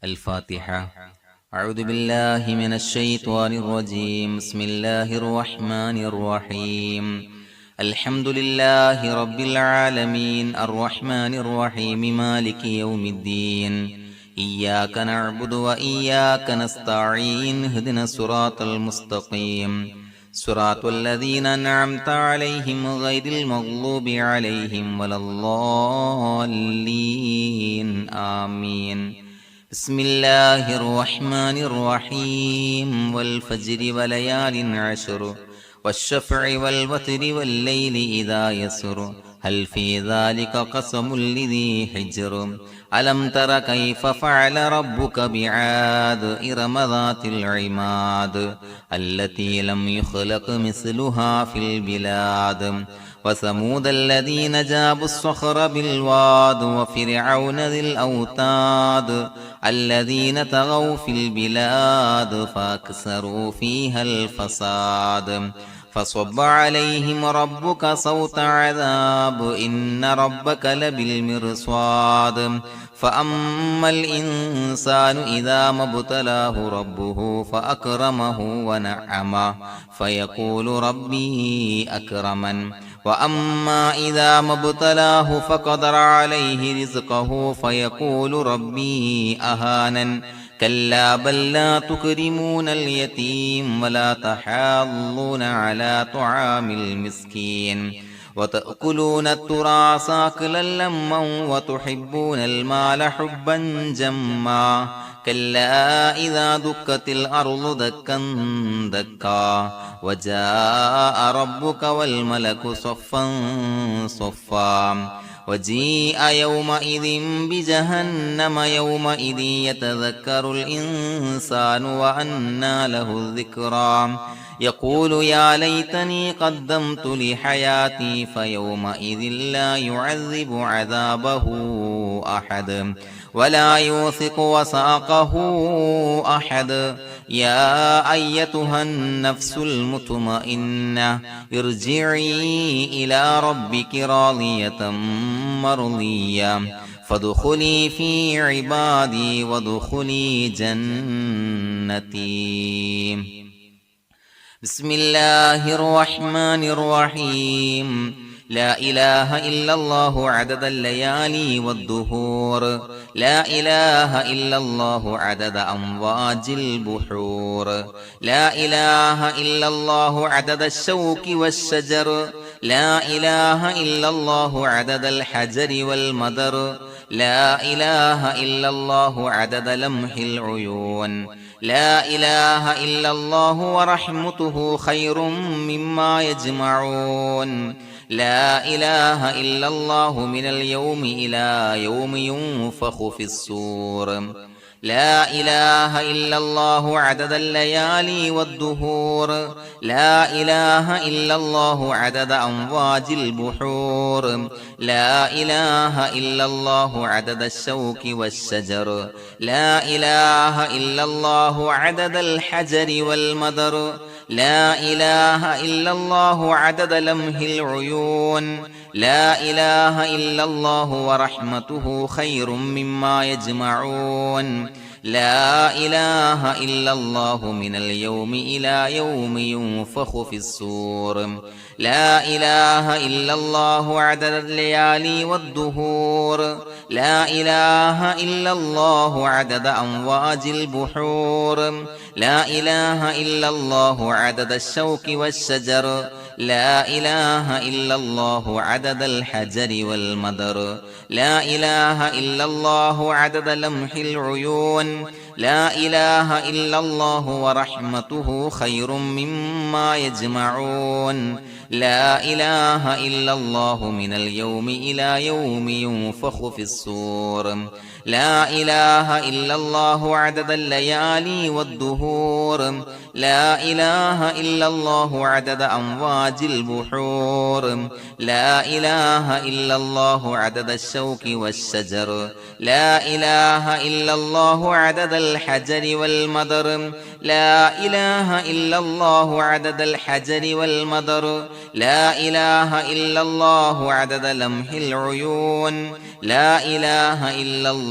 الفاتحة. أعوذ بالله من الشيطان الرجيم. بسم الله الرحمن الرحيم. الحمد لله رب العالمين الرحمن الرحيم مالك يوم الدين. إياك نعبد وإياك نستعين. اهدنا الصراط المستقيم صراط الذين أنعمت عليهم غير المغضوب عليهم ولا الضالين آمين. بسم الله الرحمن الرحيم. والفجر وليال عشر والشفع والوتر والليل إذا يسر هل في ذلك قسم لذي حجر ألم تر كيف فعل ربك بعاد إرم ذات العماد التي لم يخلق مثلها في البلاد وثمود الذين جابوا الصخر بالواد وفرعون ذي الأوتاد الذين طغوا في البلاد فأكثروا فيها الفساد فصب عليهم ربك صوت عذاب إن ربك لبالمرصاد فأما الإنسان إذا ما ابتلاه ربه فأكرمه ونعمه فيقول ربي أكرمن وأما إذا ما ابتلاه فقدر عليه رزقه فيقول ربي أهانن كلا بل لا تكرمون اليتيم ولا تحاضون على طعام المسكين وتأكلون التراث أكلا لما وتحبون المال حبا جما كلا إذا دكت الأرض دكا دكا وجاء ربك والملك صفا صفا وجيء يومئذ بجهنم يومئذ يتذكر الإنسان وأنى له الذكرى يقول يا ليتني قدمت لحياتي فيومئذ لا يعذب عذابه أحد ولا يوثق وثاقه أحد يا أيتها النفس المطمئنة ارجعي إلى ربك راضية مرضية فادخلي في عبادي وادخلي جنتي. بسم الله الرحمن الرحيم. لا إله إلا الله عدد الليالي والدهور لا إله إلا الله عدد أمواج البحور لا إله إلا الله عدد الشوك والشجر لا إله إلا الله عدد الحجر والمدر لا إله إلا الله عدد لمح العيون لا إله إلا الله ورحمته خير مما يجمعون لا إله إلا الله من اليوم إلى يوم ينفخ في الصور لا إله إلا الله عدد الليالي والدهور لا إله إلا الله عدد أمواج البحور لا إله إلا الله عدد الشوك والشجر لا إله إلا الله عدد الحجر والمدر لا إله إلا الله عدد لمح العيون لا إله إلا الله ورحمته خير مما يجمعون لا إله إلا الله من اليوم إلى يوم ينفخ في الصور لا إله إلا الله عدد الليالي والدهور لا إله إلا الله عدد أمواج البحور لا إله إلا الله عدد الشوك والشجر لا إله إلا الله عدد الحجر والمدر لا إله إلا الله عدد لمح العيون لا إله إلا الله ورحمته خير مما يجمعون لا إله إلا الله من اليوم إلى يوم ينفخ في الصور لا إله إلا الله عدد الليالي والدهور لا إله إلا الله عدد أمواج البحور لا إله إلا الله عدد الشوك والشجر لا إله إلا الله عدد الحجر والمدر لا إله إلا الله عدد الحجر والمدر لا إله إلا الله عدد لمح العيون لا إله إلا الله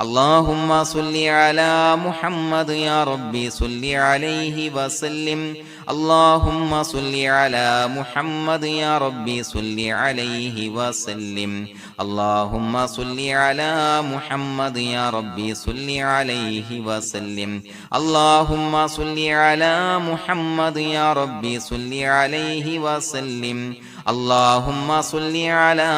اللهم صل على محمد يا ربي صل عليه وسلم اللهم صل على محمد يا ربي صل عليه وسلم اللهم صل على محمد يا ربي صل عليه وسلم اللهم صل على محمد يا ربي صل عليه وسلم اللهم صل على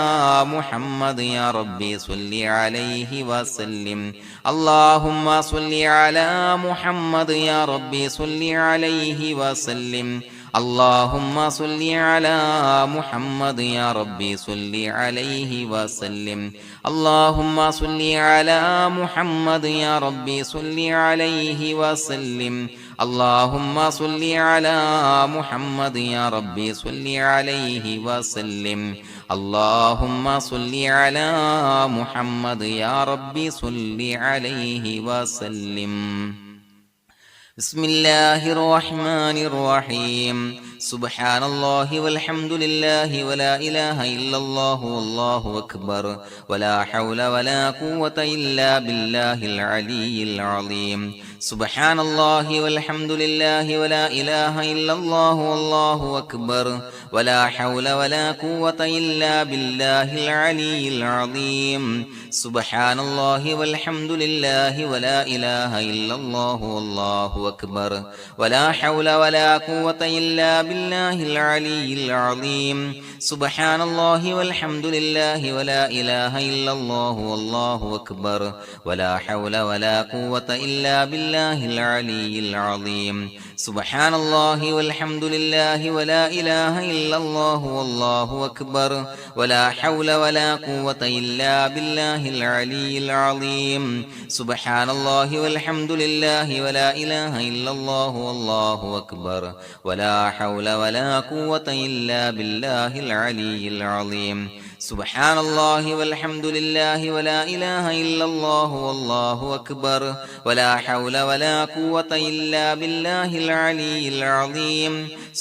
محمد يا ربي صل عليه وسلم اللهم صل على محمد يا ربي صل عليه وسلم اللهم صل على محمد يا ربي صل عليه وسلم اللهم صل على محمد يا ربي صل عليه وسلم اللهم صل على محمد يا ربي صل عليه وسلم اللهم صل على محمد يا ربي صل عليه وسلم بسم الله الرحمن الرحيم سبحان الله والحمد لله ولا إله إلا الله والله أكبر ولا حول ولا قوة إلا بالله العلي العظيم سبحان الله والحمد لله ولا إله إلا الله والله أكبر ولا حول ولا قوة إلا بالله العلي العظيم سبحان الله والحمد لله ولا إله إلا الله والله أكبر ولا حول ولا قوة إلا بالله العلي العظيم سبحان الله والحمد لله ولا إله إلا الله والله أكبر ولا حول ولا قوة إلا بالله العلي العظيم سبحان الله والحمد لله ولا إله إلا الله والله أكبر ولا حول ولا قوة إلا بالله العلي العظيم سبحان الله والحمد لله ولا إله إلا الله والله أكبر ولا حول ولا قوة إلا بالله العلي العظيم سبحان الله والحمد لله ولا إله إلا الله والله أكبر ولا حول ولا قوة إلا بالله العلي العظيم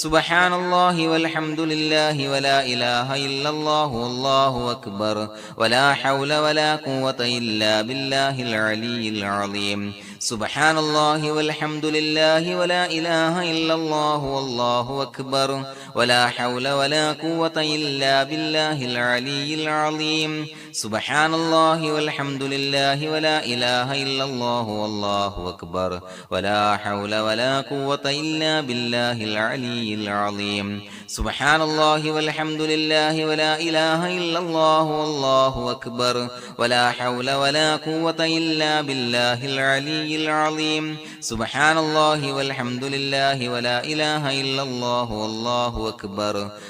سبحان الله والحمد لله ولا إله إلا الله والله أكبر ولا حول ولا قوة إلا بالله العلي العظيم سبحان الله والحمد لله ولا إله إلا الله والله أكبر ولا حول ولا قوة إلا بالله العلي العظيم سبحان الله والحمد لله ولا إله إلا الله والله أكبر ولا حول ولا قوة إلا بالله العلي العظيم سبحان الله والحمد لله ولا إله إلا الله والله أكبر ولا حول ولا قوة إلا بالله العلي العظيم سبحان الله والحمد لله ولا إله إلا الله والله أكبر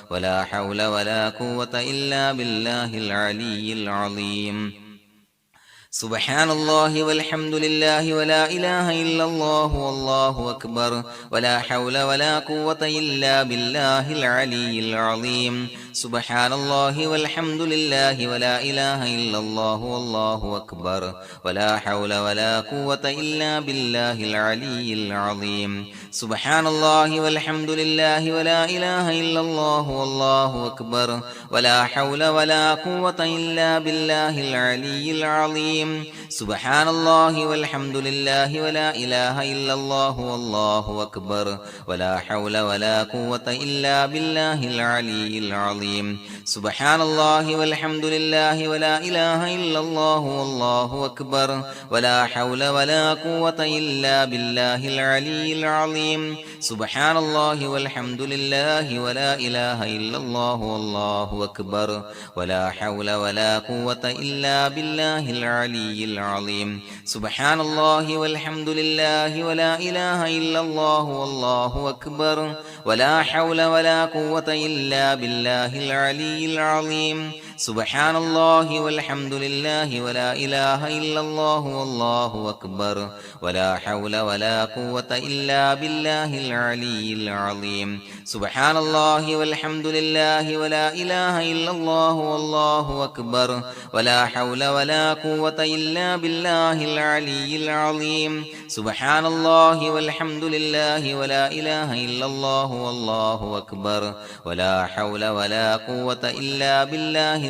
ولا حول ولا قوة إلا بالله العلي العظيم سبحان الله والحمد لله ولا إله إلا الله والله أكبر ولا حول ولا قوة إلا بالله العلي العظيم سبحان الله والحمد لله ولا إله إلا الله والله أكبر ولا حول ولا قوة إلا بالله العلي العظيم سبحان الله والحمد لله ولا إله إلا الله والله أكبر ولا حول ولا قوة إلا بالله العلي العظيم سبحان الله والحمد لله ولا إله إلا الله والله أكبر ولا حول ولا قوة إلا بالله العلي العظيم سبحان الله والحمد لله ولا إله إلا الله والله أكبر ولا حول ولا قوة إلا بالله العلي العظيم سبحان الله والحمد لله ولا إله إلا الله والله أكبر ولا حول ولا قوة إلا بالله العلي العظيم سبحان الله والحمد لله ولا إله إلا الله والله أكبر ولا حول ولا قوة إلا بالله العلي العظيم سبحان الله والحمد لله ولا إله إلا الله والله أكبر ولا حول ولا قوة إلا بالله العلي العظيم سبحان الله والحمد لله ولا إله إلا الله والله أكبر ولا حول ولا قوة إلا بالله العلي العظيم سبحان الله والحمد لله ولا إله إلا الله والله أكبر ولا حول ولا قوة إلا بالله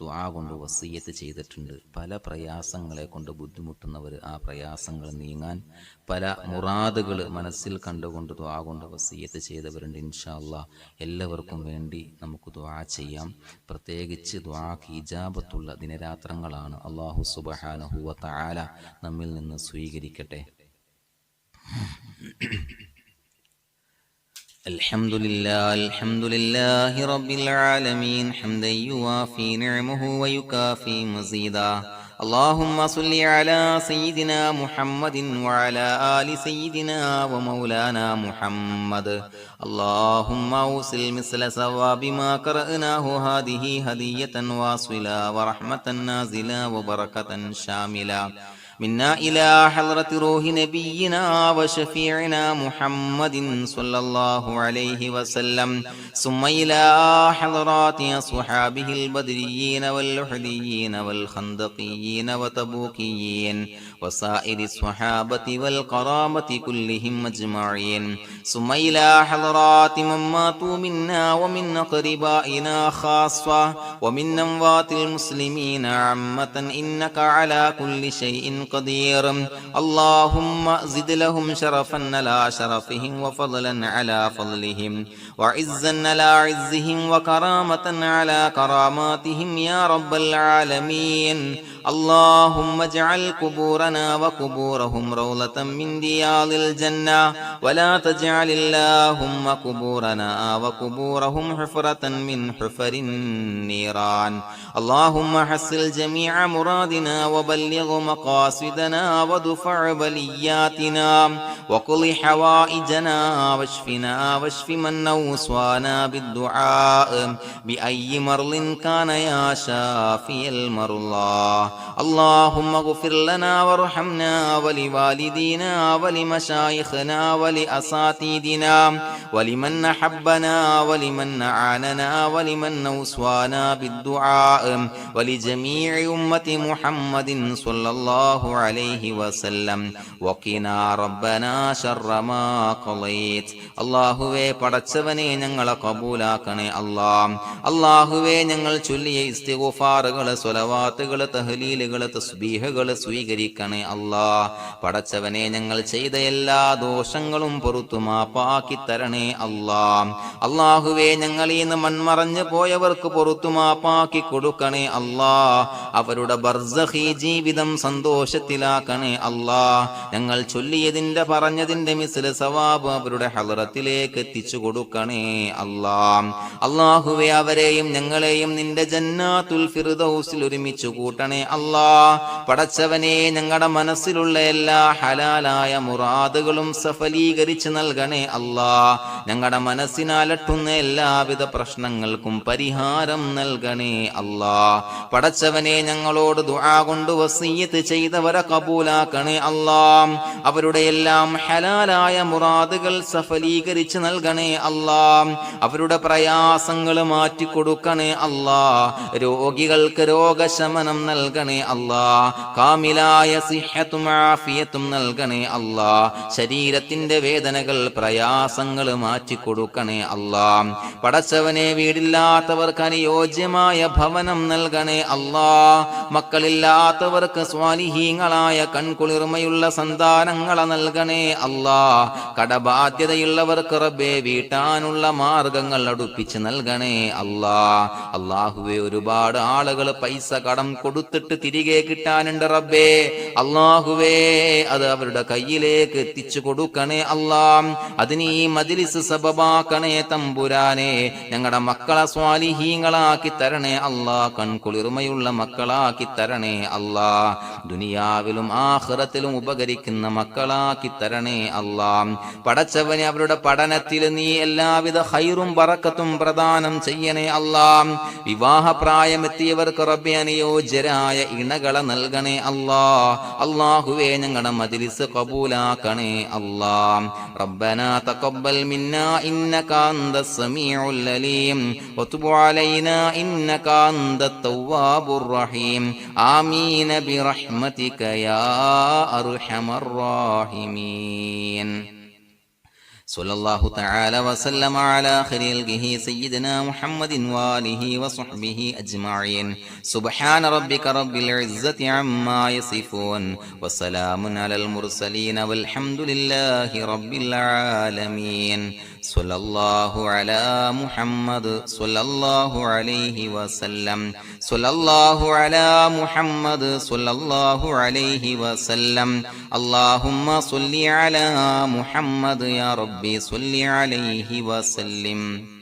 ദുആ കൊണ്ട് വസിയ്യത്ത് ചെയ്തിട്ടുണ്ട്. പല പ്രയാസങ്ങളെ കൊണ്ട് ബുദ്ധിമുട്ടുന്നവർ ആ പ്രയാസങ്ങൾ നീങ്ങാൻ, പല മുറാദുകൾ മനസ്സിൽ കണ്ടുകൊണ്ട് ദുആ കൊണ്ട് വസിയ്യത്ത് ചെയ്തവരുണ്ട്. ഇൻഷാ അല്ലാഹ് എല്ലാവർക്കും വേണ്ടി നമുക്ക് ദുആ ചെയ്യാം. പ്രത്യേകിച്ച് ദുആക്ക് ഇജാബത്തുള്ള ദിനരാത്രങ്ങളാണ്. അല്ലാഹു സുബ്ഹാനഹു വ തആല നമ്മിൽ നിന്ന് സ്വീകരിക്കട്ടെ. الحمد لله رب العالمين حمدا يوافي نعمه ويكافي مزيدا. اللهم صل على سيدنا محمد وعلى آل سيدنا ومولانا محمد. اللهم أوصل مثل ثواب ما قرأناه هذه هدية واصلة ورحمة نازلة وبركة شاملة منا إلى حضرة روح نبينا وشفيعنا محمد صلى الله عليه وسلم، ثم إلى حضرات أصحابه البدريين والأحديين والخندقيين وتبوكيين وسائر الصحابة والقرامة كلهم أجمعين، ثم إلى حضرات من ماتوا منا ومن أقربائنا خاصة ومن أموات المسلمين عامة، إنك على كل شيء قدير. اللهم زد لهم شرفا على شرفهم وفضلا على فضلهم وعزا على عزهم وكرامة على كراماتهم يا رب العالمين. اللهم اجعل قبورنا وقبورهم روضة من رياض الجنة، ولا تجعل اللهم قبورنا وقبورهم حفرة من حفر النيران. اللهم حصل جميع مرادنا وبلغ مقاصدنا ودفع بلياتنا وقض حوائجنا واشفنا واشف من أوصانا بالدعاء بأي مرض كان يا شافي المرضى. اللهم اغفر لنا وارحمنا ولوالدينا ولمشايخنا ولأساتذتنا ولمن أحبنا ولمن أعاننا ولمن أوصانا بالدعاء ولجميع أمة محمد صلى الله عليه وسلم. وقنا ربنا شر ما قضيت. അല്ലാഹുവേ പടച്ചവനെ ഞങ്ങളെ കബൂലാക്കണേ അല്ലാ. അല്ലാഹുവേ ഞങ്ങൾ ചൊല്ലിയ ഇസ്തിഗ്ഫാറുകൾ, സ്വലവാത്തുകൾ, തഹ്ലീലുകൾ, തസ്ബീഹുകൾ സ്വീകരിക്കണേ അല്ലാ. പടച്ചവനെ ഞങ്ങൾ ചെയ്ത എല്ലാ ദോഷങ്ങളും പുറത്തു മാപ്പാക്കി തരണേ അല്ലാ. അല്ലാഹുവേ ഞങ്ങളിൽ നിന്ന് മൺമറഞ്ഞു പോയവർക്ക് പുറത്തു മാപ്പാക്കി കൊടുക്കണേ അല്ലാ. അവരുടെ ബർസഖി ജീവിതം സന്തോഷത്തിലാക്കണേ അല്ലാ. ഞങ്ങൾ ചൊല്ലിയതിന്റെ പറഞ്ഞതിന്റെ മിസ്ല സവാബ് അവരുടെ ഹളറത്തിലേക്ക് എത്തിച്ചു കൊടുക്കണേ അല്ലാ. അല്ലാഹുവേ അവരെയും ഞങ്ങളെയും നിന്റെ ജന്നാത്തുൽ ഫിർദൗസിൽ ഒരുമിച്ച് കൂട്ടണേ അല്ലാ. പടച്ചവനെ ഞങ്ങളുടെ മനസ്സിലുള്ള എല്ലാ ഹലാലായ മുറാദുകളും സഫലീകരിച്ച് നൽകണേ അല്ലാ. ഞങ്ങളുടെ മനസ്സിനാലട്ടുന്ന എല്ലാവിധ പ്രശ്നങ്ങൾക്കും പരിഹാരം നൽകണേ അല്ലാ. പടച്ചവനെ ഞങ്ങളോട് ദുആ കൊണ്ട് വസിയ്യത്ത് ചെയ്തവരെ കബൂലാക്കണേ അല്ലാ. അവരുടെ എല്ലാം ഹലാലായ മുറാദുകൾ സഫലീകരിച്ച് നൽകണേ അല്ലാ. അവരുടെ പ്രയാസങ്ങൾ മാറ്റിക്കൊടുക്കണേ അല്ലാ. രോഗികൾക്ക് രോഗശമനം നൽകണേ അല്ലാ. കാമിലായ സിഹ്ഹത്തും ആഫിയത്തും നൽകണേ അല്ലാ. ശരീരത്തിന്റെ വേദനകൾ, പ്രയാസങ്ങൾ മാറ്റിക്കൊടുക്കണേ അല്ലാ. പടച്ചവനെ വീടില്ലാത്തവർക്ക് അനുയോജ്യമായ ഭവനം നൽകണേ അല്ലാ. മക്കളില്ലാത്തവർക്ക് സ്വാലിഹീങ്ങളായ കൺകുളിർമയുള്ള സന്താനങ്ങളെ നൽകണേ അല്ലാ. കടബാധ്യതയുള്ളവർക്ക് റബ്ബേ വീട്ടാനുള്ള മാർഗങ്ങൾ അടുപ്പിച്ച് നൽകണേ അല്ലാ. അല്ലാഹുവേ ഒരുപാട് ആളുകൾ പൈസ കടം കൊടുത്തിട്ട് തിരികെ കിട്ടാനുണ്ട് റബ്ബേ. അല്ലാഹുവേ അത് അവരുടെ കയ്യിലേക്ക് എത്തിച്ചു കൊടുക്കണേ അല്ലാ. അതിന് ഈ മജ്ലിസ് സബബാക്കണേ തമ്പുരാനെ. ഞങ്ങളുടെ മക്കളെ സ്വാലിഹീങ്ങളാക്കി തരണേ അല്ലാ. കൺകുളിർമയുള്ള മക്കളാക്കി തരണേ അല്ലാ. ദുനിയാവിലും ആഖിറത്തിലും ഉപകരിക്കുന്ന മക്കളാക്കി തരണേ അല്ലാ. പടച്ചവനെ അവരുടെ പഠനത്തിൽ നീ എല്ലാവിധ ഖൈറും ബറക്കത്തും പ്രദാനം ചെയ്യണേ അല്ലാ. വിവാഹപ്രായമെത്തിയവർക്ക് റബ്ബേ അനുയോജ്യരായ ഇണകളെ നൽകണേ അല്ലാ. അല്ലാഹുവേ ഞങ്ങളുടെ മജ്ലിസ് ഖബൂലാക്കണേ അല്ലാ. റബ്ബനാ തഖബ്ബൽ മിന്നാ ഇന്നക അന്തസ് സമീഉൽ അലീം വതുബ് അലൈനാ ഇന്നക അന്തത് തവ്വാബുർ റഹീം. ആമീൻ ബിറഹ്മതിക യാ അർഹമർ റഹീമീൻ. صلى الله تعالى وسلم على خير خلقه سيدنا محمد وآله وصحبه أجمعين. سبحان ربك رب العزة عما يصفون وسلام على المرسلين والحمد لله رب العالمين. صلى الله على محمد صلى الله عليه وسلم. صلى الله على محمد صلى الله عليه وسلم. اللهم صل على محمد يا ربي صل عليه وسلم.